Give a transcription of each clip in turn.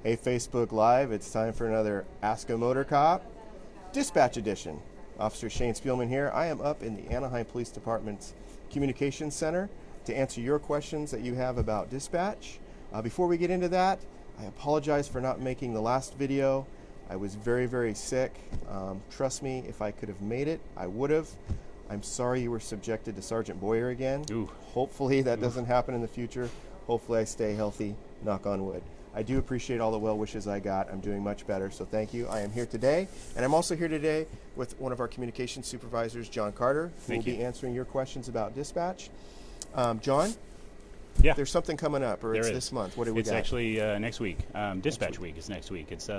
Hey, Facebook Live, it's time for another Ask a Motor Cop Dispatch Edition. Officer Shane Spielman here. I am up in the Anaheim Police Department's Communications Center to answer your questions that you have about dispatch. Before we get into that, I apologize for not making the last video. I was very, very sick. Trust me, if I could have made it, I would have. I'm sorry you were subjected to Sergeant Boyer again. Ooh. Hopefully that doesn't happen in the future. Hopefully I stay healthy, knock on wood. I do appreciate all the well wishes I got. I'm doing much better, so thank you. I am here today, and I'm also here today with one of our communications supervisors, John Carter, who will be answering your questions about dispatch. John? Yeah. There's something coming up, or it's this month. What do we got? It's actually next week. Dispatch week is next week. It's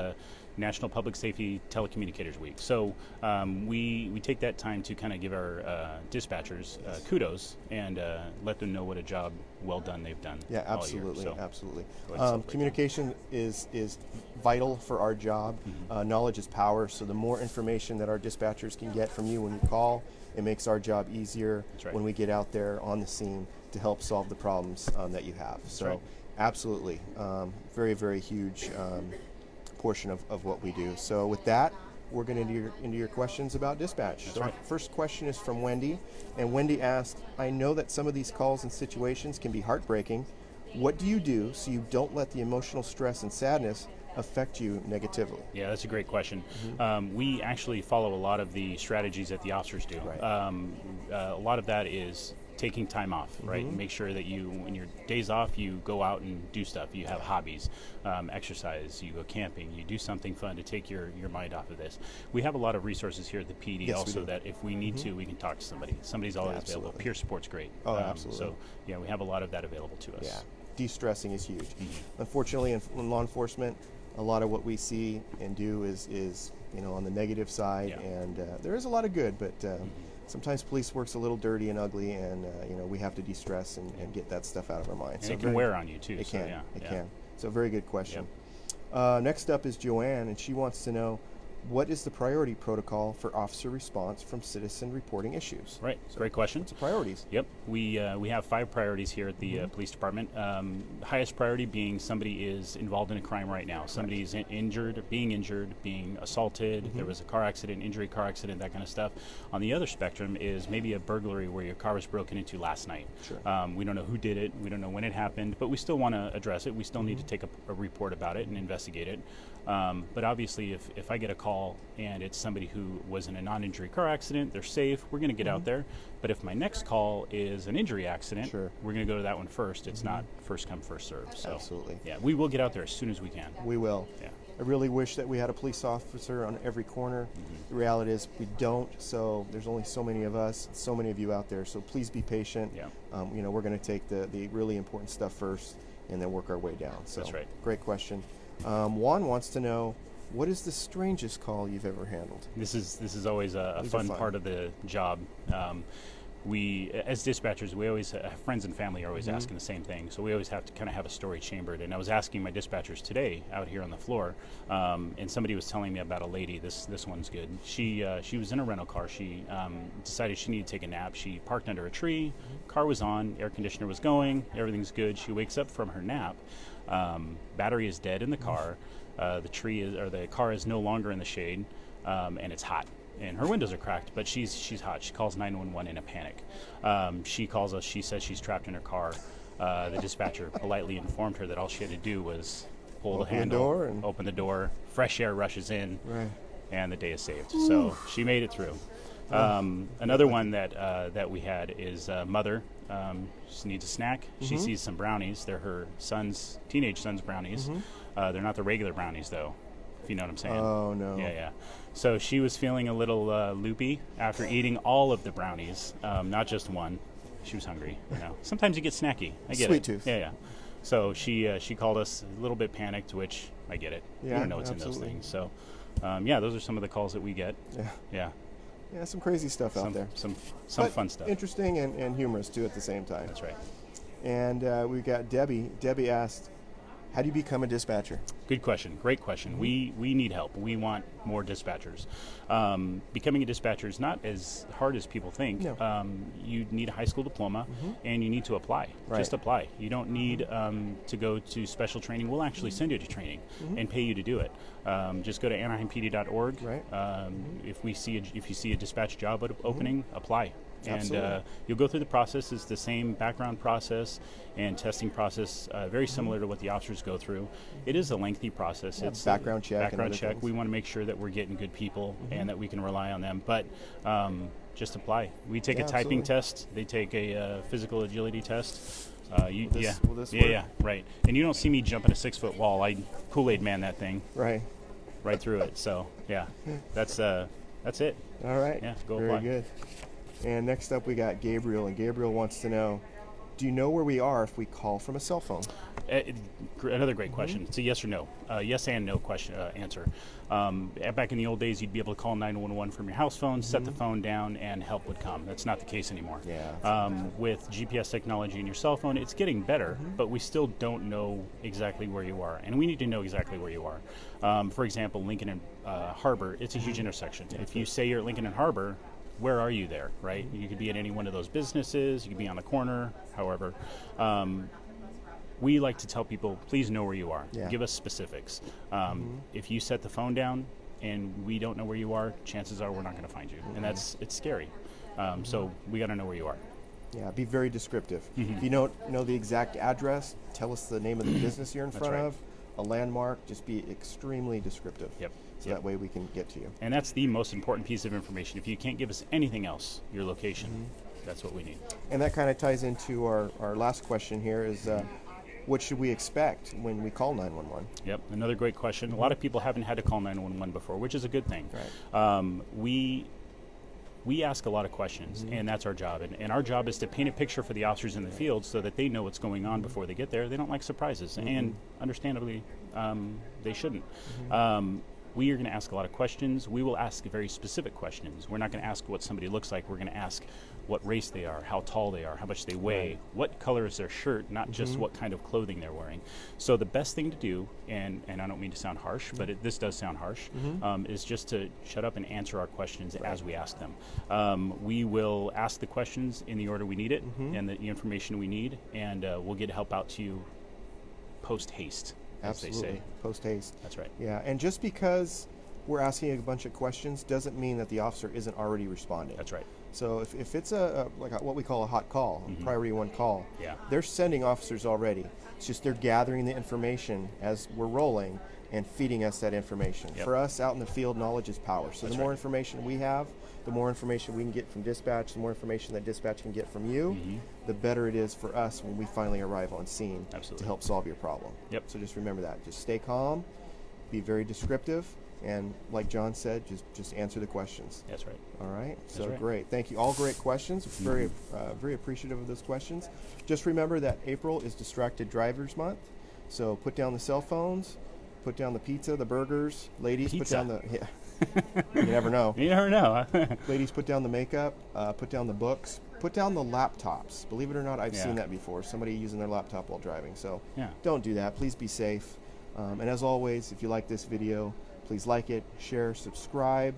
National Public Safety Telecommunicators Week. So we take that time to kind of give our dispatchers kudos and let them know what a job well done they've done. Yeah, absolutely, all year. So absolutely. celebrate Communication is vital for our job. Mm-hmm. Knowledge is power, so the more information that our dispatchers can get from you when you call, it makes our job easier when we get out there on the scene to help solve the problems that you have. So absolutely, very, very huge portion of what we do. So with that, we're going to into your questions about dispatch. That's so our first question is from Wendy, and Wendy asked, I know that some of these calls and situations can be heartbreaking. What do you do so you don't let the emotional stress and sadness affect you negatively? Yeah, that's a great question. Mm-hmm. We actually follow a lot of the strategies that the officers do. Right. A lot of that is taking time off, right? Mm-hmm. Make sure that you, when your days off, you go out and do stuff. You have hobbies, exercise, you go camping, you do something fun to take your mind off of this. We have a lot of resources here at the PD also that if we need to, we can talk to somebody. Somebody's always available. Peer support's great. Oh, absolutely. So, yeah, we have a lot of that available to us. Yeah, de-stressing is huge. Unfortunately, in law enforcement, a lot of what we see and do is on the negative side, and there is a lot of good, but sometimes police work's a little dirty and ugly, and we have to de-stress and get that stuff out of our minds. And it can wear on you too. It can. It can. So very good question. Yep. Next up is Joanne, and she wants to know, what is the priority protocol for officer response from citizen reporting issues? Right, so great question. What's the priorities? Yep, we have 5 priorities here at the police department. Highest priority being somebody is involved in a crime right now. Somebody is injured, being assaulted, there was a car accident, car accident, that kind of stuff. On the other spectrum is maybe a burglary where your car was broken into last night. Sure. We don't know who did it, we don't know when it happened, but we still want to address it. We still need to take a report about it and investigate it. But obviously if I get a call and it's somebody who was in a non-injury car accident, they're safe, we're going to get out there. But if my next call is an injury accident, we're going to go to that one first. It's not first come, first served. So, absolutely. Yeah, we will get out there as soon as we can. We will. Yeah. I really wish that we had a police officer on every corner. The reality is we don't, so there's only so many of us, so many of you out there, so please be patient. Yeah. We're going to take the really important stuff first and then work our way down. So that's right. Great question. Juan wants to know, what is the strangest call you've ever handled? This is always a fun part of the job. We, as dispatchers, we always, friends and family are always asking the same thing, so we always have to kind of have a story chambered. And I was asking my dispatchers today out here on the floor, and somebody was telling me about a lady. This one's good. She was in a rental car. She decided she needed to take a nap. She parked under a tree. Car was on. Air conditioner was going. Everything's good. She wakes up from her nap. Battery is dead in the car. The car is no longer in the shade, and it's hot. And her windows are cracked, but she's hot. She calls 911 in a panic. She calls us. She says she's trapped in her car. The dispatcher politely informed her that all she had to do was pull the handle, open the door. Fresh air rushes in, and the day is saved. So she made it through. Another one that we had is mother. She needs a snack. She sees some brownies. They're her teenage son's brownies. They're not the regular brownies, though, if you know what I'm saying. Oh, no. Yeah. So she was feeling a little loopy after eating all of the brownies, not just one. She was hungry. Sometimes you get snacky. I get it. Sweet tooth. Yeah. So she called us a little bit panicked, which I get it. Yeah, you don't know what's in those things. So, those are some of the calls that we get. Yeah. Yeah, some crazy stuff out there. Some fun stuff. Interesting and humorous, too, at the same time. That's right. And we got Debbie. Debbie asked, How do you become a dispatcher? Good question. Great question. We need help. We want more dispatchers. Becoming a dispatcher is not as hard as people think. No. You need a high school diploma, and you need to apply. Right. Just apply. You don't need to go to special training. We'll actually send you to training and pay you to do it. Just go to AnaheiMPD.org. Right. If you see a dispatch job opening, apply. Absolutely. And you'll go through the process. It's the same background process and testing process, very similar to what the officers go through. It is a lengthy process. Yeah, It's background check. Background and check. things. We want to make sure that we're getting good people and that we can rely on them. But just apply. We take a typing test. They take a physical agility test. Will this work? Yeah, right. And you don't see me jumping a 6-foot wall. I Kool-Aid man that thing Right. right through it. So yeah, that's it. All right. Yeah, go Very apply. good. And next up, we got Gabriel, and Gabriel wants to know, do you know where we are if we call from a cell phone? Another great question. It's a yes or no, yes and no question answer. Back in the old days, you'd be able to call 911 from your house phone, set the phone down, and help would come. That's not the case anymore. Yeah. With GPS technology in your cell phone, it's getting better, but we still don't know exactly where you are, and we need to know exactly where you are. For example, Lincoln and Harbor, it's a huge intersection. If you say you're at Lincoln and Harbor, where are you there, right? You could be at any one of those businesses, you could be on the corner, however. We like to tell people, please know where you are. Yeah. Give us specifics. If you set the phone down and we don't know where you are, chances are we're not going to find you. And it's scary. So we got to know where you are. Yeah, be very descriptive. If you don't know the exact address, tell us the name of the business you're in front of, a landmark, just be extremely descriptive. Yep. So that way we can get to you. And that's the most important piece of information. If you can't give us anything else, your location, that's what we need. And that kind of ties into our last question here is, what should we expect when we call 911? Yep, another great question. A lot of people haven't had to call 911 before, which is a good thing. Right. We ask a lot of questions, and that's our job. And our job is to paint a picture for the officers in the field so that they know what's going on before they get there. They don't like surprises, and understandably, they shouldn't. We are going to ask a lot of questions. We will ask very specific questions. We're not going to ask what somebody looks like. We're going to ask what race they are, how tall they are, how much they weigh, what color is their shirt, not just what kind of clothing they're wearing. So the best thing to do, and I don't mean to sound harsh, but this does sound harsh, is just to shut up and answer our questions as we ask them. We will ask the questions in the order we need it and the information we need, and we'll get help out to you post haste. Absolutely. As they say. Post haste. That's right. Yeah, and just because we're asking a bunch of questions doesn't mean that the officer isn't already responding. That's right. So if it's what we call a hot call, a priority one call, they're sending officers already. It's just they're gathering the information as we're rolling and feeding us that information. Yep. For us, out in the field, knowledge is power. So the more information we have, the more information we can get from dispatch, the more information that dispatch can get from you, the better it is for us when we finally arrive on scene to help solve your problem. Yep. So just remember that. Just stay calm, be very descriptive, and like John said, just answer the questions. That's right. All right. That's So right. great. Thank you. All great questions. Very appreciative of those questions. Just remember that April is Distracted Drivers Month. So put down the cell phones, put down the pizza, the burgers. Ladies, Pizza. put down the you never know. You never know. Ladies, put down the makeup, put down the books, put down the laptops. Believe it or not, I've seen that before. Somebody using their laptop while driving. So don't do that. Please be safe. And as always, if you like this video, please like it, share, subscribe.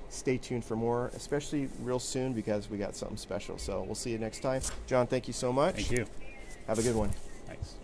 Stay tuned for more, especially real soon because we got something special. So we'll see you next time. John, thank you so much. Thank you. Have a good one. Thanks.